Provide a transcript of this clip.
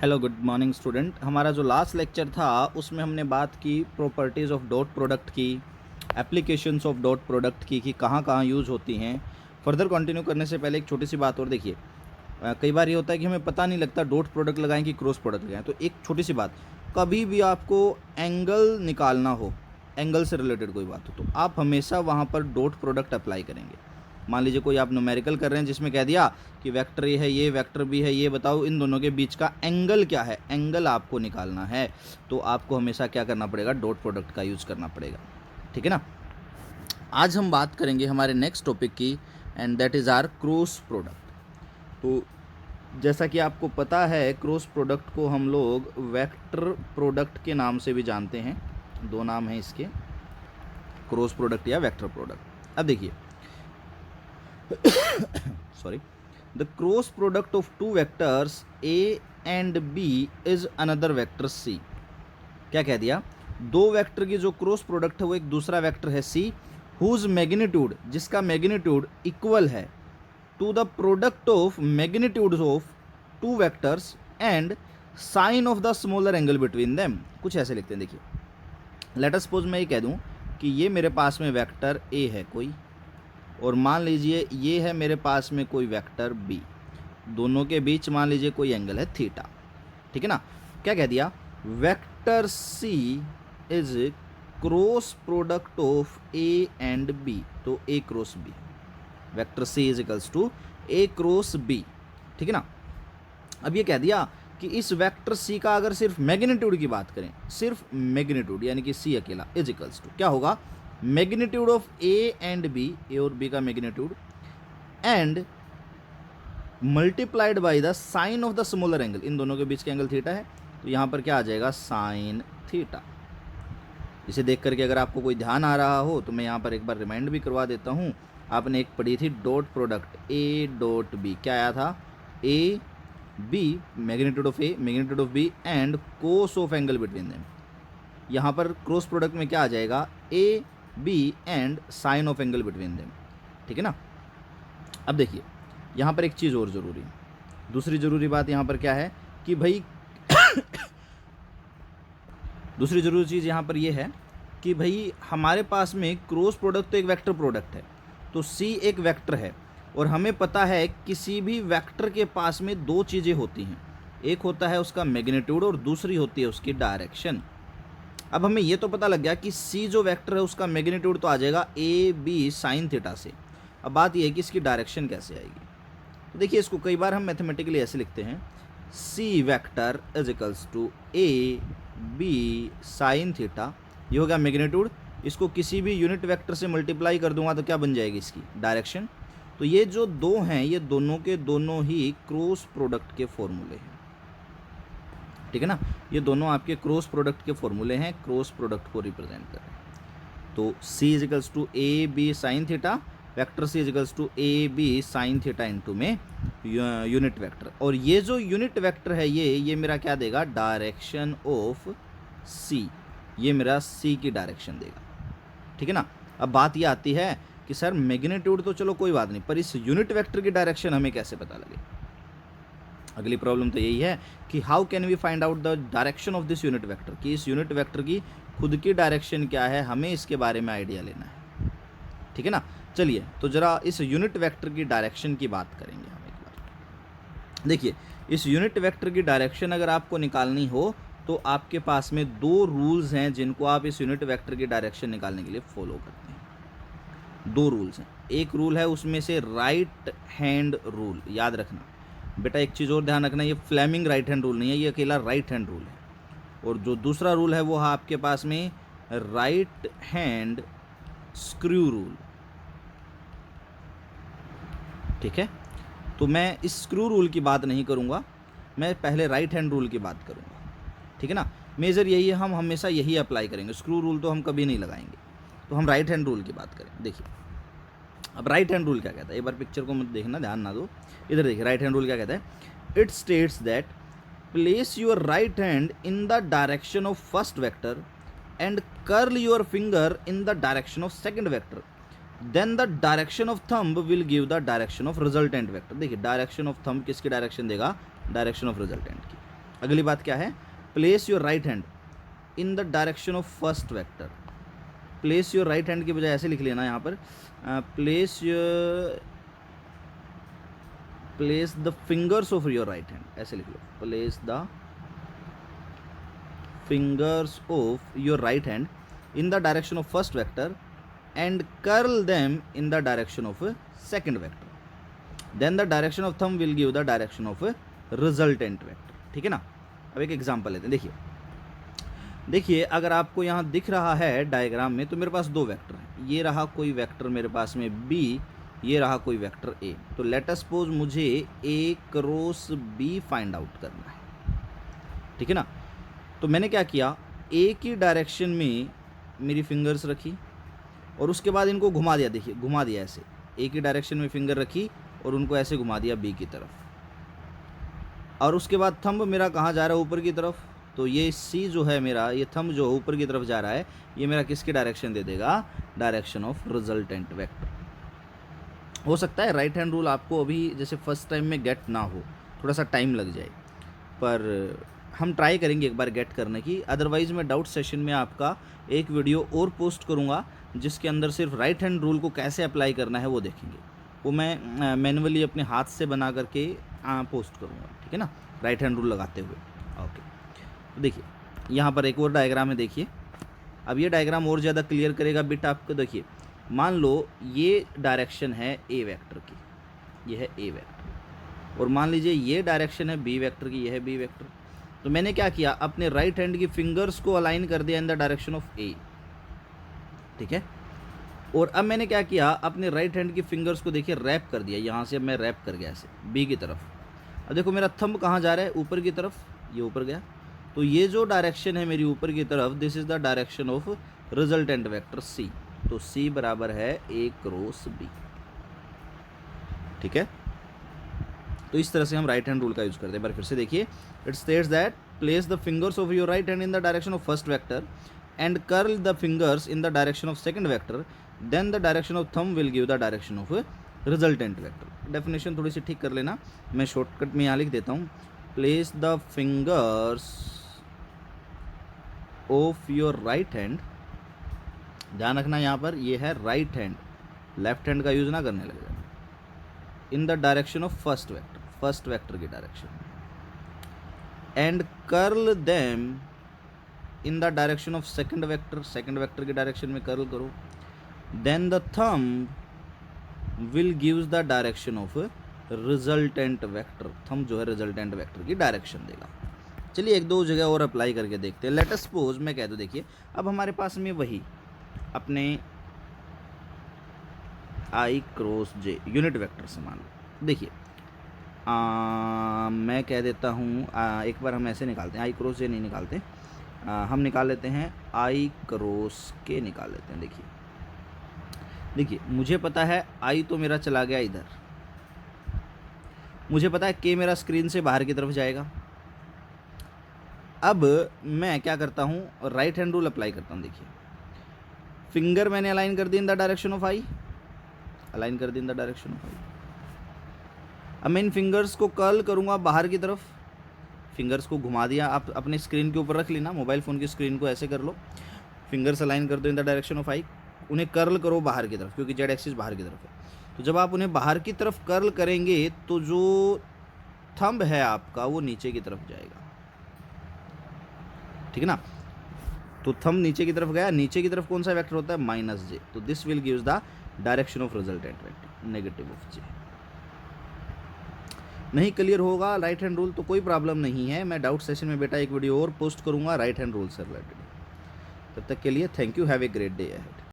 Hello good morning student. हमारा जो last lecture था उसमें हमने बात की प्रॉपर्टीज़ ऑफ डॉट प्रोडक्ट की, एप्लीकेशंस ऑफ डॉट प्रोडक्ट की कि कहाँ कहाँ यूज़ होती हैं। फर्दर कंटिन्यू करने से पहले एक छोटी सी बात और देखिए, कई बार ये होता है कि हमें पता नहीं लगता डॉट प्रोडक्ट लगाएं कि क्रॉस प्रोडक्ट लगाएं। तो एक छोटी सी बात, कभी भी आपको एंगल निकालना हो, एंगल से रिलेटेड कोई बात हो, तो आप हमेशा वहाँ पर डॉट प्रोडक्ट अप्लाई करेंगे। मान लीजिए कोई आप न्यूमेरिकल कर रहे हैं जिसमें कह दिया कि वेक्टर ए है, ये वेक्टर बी है, ये बताओ इन दोनों के बीच का एंगल क्या है, एंगल आपको निकालना है, तो आपको हमेशा क्या करना पड़ेगा, डॉट प्रोडक्ट का यूज़ करना पड़ेगा। ठीक है ना। आज हम बात करेंगे हमारे नेक्स्ट टॉपिक की, and that is our cross product. तो जैसा कि आपको पता है, क्रॉस प्रोडक्ट को हम लोग वेक्टर प्रोडक्ट के नाम से भी जानते हैं। दो नाम हैं इसके, क्रॉस प्रोडक्ट या वेक्टर प्रोडक्ट। अब देखिए sorry, the cross product of two vectors a and b is another vector c। क्या कह दिया, दो वेक्टर की जो क्रॉस प्रोडक्ट है वो एक दूसरा वेक्टर है c, whose magnitude, जिसका मैग्नीट्यूड इक्वल है to the product of magnitudes of two vectors and sine of the smaller angle between them. कुछ ऐसे लिखते हैं, देखिए लेट अस सपोज मैं ये कह दूं कि ये मेरे पास में वेक्टर a है कोई, और मान लीजिए ये है मेरे पास में कोई वेक्टर b, दोनों के बीच मान लीजिए कोई एंगल है थीटा। ठीक है ना। क्या कह दिया, vector c is cross product of a and b, तो a cross b, vector c is equals to a cross b। ठीक है ना। अब ये कह दिया कि इस वेक्टर c का अगर सिर्फ मैग्नीट्यूड की बात करें, सिर्फ मैग्नीट्यूड यानी कि c अकेला इज इक्वल्स टू क्या होगा, magnitude of a and b, a और b का magnitude, and multiplied by the sine of the smaller angle, इन दोनों के बीच का एंगल थीटा है, तो यहाँ पर क्या आ जाएगा, साइन थीटा। इसे देख करके अगर आपको कोई ध्यान आ रहा हो तो मैं यहाँ पर एक बार रिमाइंड भी करवा देता हूँ। आपने एक पढ़ी थी dot product a dot b, क्या आया था, a b magnitude of a magnitude of b and cos of angle between them. यहाँ पर क्रॉस प्रोडक्ट में क्या आ जाएगा, a b and sine of angle between them. ठीक है ना। अब देखिए यहाँ पर एक चीज़ और ज़रूरी है, दूसरी ज़रूरी बात यहाँ पर क्या है कि भाई दूसरी ज़रूरी चीज़ यहाँ पर ये है कि भाई हमारे पास में क्रॉस प्रोडक्ट तो एक वेक्टर प्रोडक्ट है, तो c एक वेक्टर है, और हमें पता है किसी भी वेक्टर के पास में दो चीज़ें होती हैं, एक होता है उसका मैग्नीट्यूड और दूसरी होती है उसकी डायरेक्शन। अब हमें ये तो पता लग गया कि c जो वेक्टर है उसका मैग्नीट्यूड तो आ जाएगा a b साइन थीटा से। अब बात यह है कि इसकी डायरेक्शन कैसे आएगी। तो देखिए इसको कई बार हम मैथमेटिकली ऐसे लिखते हैं, c vector is equals to a b sine theta, ये हो गया मैग्नीट्यूड, इसको किसी भी यूनिट वेक्टर से मल्टीप्लाई कर दूंगा तो क्या बन जाएगी इसकी डायरेक्शन। तो ये जो दो हैं ये दोनों के दोनों ही क्रॉस प्रोडक्ट के फॉर्मूले हैं। ठीक है ना, ये दोनों आपके क्रॉस प्रोडक्ट के फॉर्मूले हैं, क्रॉस प्रोडक्ट को रिप्रेजेंट कर रहे हैं। तो c is equals to a b sine theta, vector c is equals to a b sine theta into में यूनिट वेक्टर, और ये जो यूनिट वेक्टर है ये मेरा क्या देगा, डायरेक्शन ऑफ c, ये मेरा c की डायरेक्शन देगा। ठीक है ना। अब बात ये आती है कि सर मैग्नीट्यूड तो चलो कोई बात नहीं, पर इस यूनिट वेक्टर की डायरेक्शन हमें कैसे पता लगे। अगली प्रॉब्लम तो यही है कि how can we find out the direction of this unit vector, कि इस यूनिट वेक्टर की खुद की डायरेक्शन क्या है, हमें इसके बारे में आइडिया लेना है। ठीक है ना। चलिए तो जरा इस यूनिट वेक्टर की डायरेक्शन की बात करेंगे हम एक बार। देखिए इस यूनिट वेक्टर की डायरेक्शन अगर आपको निकालनी हो तो आपके पास में दो रूल्स हैं जिनको आप इस यूनिट वेक्टर की डायरेक्शन निकालने के लिए फॉलो करते हैं। दो रूल्स हैं, एक रूल है उसमें से राइट हैंड रूल, याद रखना बेटा, एक चीज़ और ध्यान रखना, ये फ्लेमिंग राइट हैंड रूल नहीं है, ये अकेला राइट हैंड रूल है। और जो दूसरा रूल है वो है आपके पास में राइट हैंड स्क्रू रूल। ठीक है, तो मैं इस स्क्रू रूल की बात नहीं करूँगा, मैं पहले राइट हैंड रूल की बात करूँगा। ठीक है ना। मेजर यही है, हम हमेशा यही अप्लाई करेंगे, स्क्रू रूल तो हम कभी नहीं लगाएंगे, तो हम राइट हैंड रूल की बात करें। देखिए अब राइट हैंड रूल क्या कहता है, एक बार पिक्चर को मत देखना, ध्यान ना दो, इधर देखिए राइट हैंड रूल क्या कहता है, it states that place your right hand in the direction of first vector and curl your finger in the direction of second vector, then the direction of thumb will give the direction of resultant vector. देखिए direction of thumb किसकी direction देगा, direction of resultant की। अगली बात क्या है, place your right hand in the direction of first vector. Place your right hand की बजाय ऐसे लिख लेना यहाँ पर, place the fingers of your right hand, ऐसे लिख लो, place the fingers of your right hand in the direction of first vector and curl them in the direction of second vector, then the direction of thumb will give the direction of resultant vector। ठीक है ना। अब एक example लेते हैं। देखिए अगर आपको यहाँ दिख रहा है डायग्राम में, तो मेरे पास दो वेक्टर हैं, ये रहा कोई वेक्टर मेरे पास में b, ये रहा कोई वेक्टर a। तो लेट अस सपोज मुझे a cross b find out करना है, ठीक है ना। तो मैंने क्या किया, ए की डायरेक्शन में मेरी फिंगर्स रखी और उसके बाद इनको घुमा दिया। देखिए घुमा दिया ऐसे, ए की डायरेक्शन में फिंगर रखी और उनको ऐसे घुमा दिया बी की तरफ, और उसके बाद थंब मेरा कहाँ जा रहा है, ऊपर की तरफ। तो ये सी जो है मेरा, ये थंब जो ऊपर की तरफ जा रहा है, ये मेरा किसकी डायरेक्शन दे देगा, डायरेक्शन ऑफ रिजल्टेंट वेक्टर। हो सकता है राइट हैंड रूल आपको अभी जैसे फर्स्ट टाइम में गेट ना हो, थोड़ा सा टाइम लग जाए, पर हम ट्राई करेंगे एक बार गेट करने की। अदरवाइज़ मैं डाउट सेशन में आपका एक वीडियो और पोस्ट करूंगा जिसके अंदर सिर्फ राइट हैंड रूल को कैसे अप्लाई करना है वो देखेंगे। वो मैं मैन्युअली अपने हाथ से बना करके पोस्ट करूंगा, ठीक है ना, राइट हैंड रूल लगाते हुए। ओके, तो देखिए यहाँ पर एक और डायग्राम है। देखिए अब ये डायग्राम और ज़्यादा क्लियर करेगा बिट आपको। देखिए मान लो ये डायरेक्शन है ए वेक्टर की, ये है ए वेक्टर, और मान लीजिए ये डायरेक्शन है बी वेक्टर की, ये है बी वेक्टर। तो मैंने क्या किया, अपने राइट हैंड की फिंगर्स को अलाइन कर दिया इन द डायरेक्शन ऑफ ए, ठीक है। और अब मैंने क्या किया, अपने राइट हैंड की फिंगर्स को देखिए रैप कर दिया, यहाँ से मैं रैप कर गया ऐसे बी की तरफ। अब देखो मेरा थंब कहाँ जा रहा है, ऊपर की तरफ, ये ऊपर गया। तो ये जो डायरेक्शन है मेरी ऊपर की तरफ, this is the direction of resultant vector c. तो सी बराबर है ए क्रॉस बी, ठीक है। तो इस तरह से हम राइट हैंड रूल का यूज करते हैं। एक बार फिर से देखिए, it states that place the fingers of your right hand in the direction of first vector and curl the fingers in the direction of second vector, then the direction of thumb will give the direction of resultant vector. Definition थोड़ी सी ठीक कर लेना, मैं shortcut में यहाँ लिख देता हूँ। Place the fingers of your right hand, ध्यान रखना यहाँ पर ये है राइट हैंड, लेफ्ट हैंड का यूज ना करने लगे, in the direction of first vector, first vector की direction, and curl them in the direction of second vector, second vector की डायरेक्शन में कर्ल करो। Then the thumb will gives the direction of resultant vector, thumb जो है resultant vector की direction देगा। चलिए एक दो जगह और अप्लाई करके देखते हैं। लेट अस सपोज मैं कह दूं, देखिए अब हमारे पास में वही अपने आई क्रॉस जे यूनिट वेक्टर से मान लो। देखिए मैं कह देता हूँ, एक बार हम ऐसे निकालते हैं, आई क्रॉस जे नहीं निकालते, हम निकाल लेते हैं आई क्रॉस के निकाल लेते हैं। देखिए मुझे पता है आई तो मेरा चला गया इधर, मुझे पता है के मेरा स्क्रीन से बाहर की तरफ जाएगा। अब मैं क्या करता हूँ, राइट हैंड रूल अप्लाई करता हूँ। देखिए फिंगर मैंने अलाइन कर दी in the direction of i, align कर दी in the direction of i. अब मैं इन फिंगर्स को कर्ल करूँगा बाहर की तरफ, फिंगर्स को घुमा दिया, आप अपने स्क्रीन के ऊपर रख लेना, मोबाइल फ़ोन की स्क्रीन को ऐसे कर लो, फिंगर्स अलाइन कर दो इन द डायरेक्शन ऑफ आई, उन्हें कर्ल करो बाहर की तरफ, क्योंकि जेड एक्सिस बाहर की तरफ है। तो जब आप उन्हें बाहर की तरफ कर्ल करेंगे तो जो थंब है आपका वो नीचे की तरफ जाएगा, ठीक है ना। तो थंब नीचे की तरफ गया, नीचे की तरफ कौन सा वेक्टर होता है, माइनस जे। तो this will gives the direction of resultant vector, negative of j. नहीं क्लियर होगा राइट हैंड रूल तो कोई प्रॉब्लम नहीं है, मैं डाउट सेशन में बेटा एक वीडियो और पोस्ट करूंगा राइट हैंड रूल से रिलेटेड। तब तक के लिए thank you, have a great day ahead.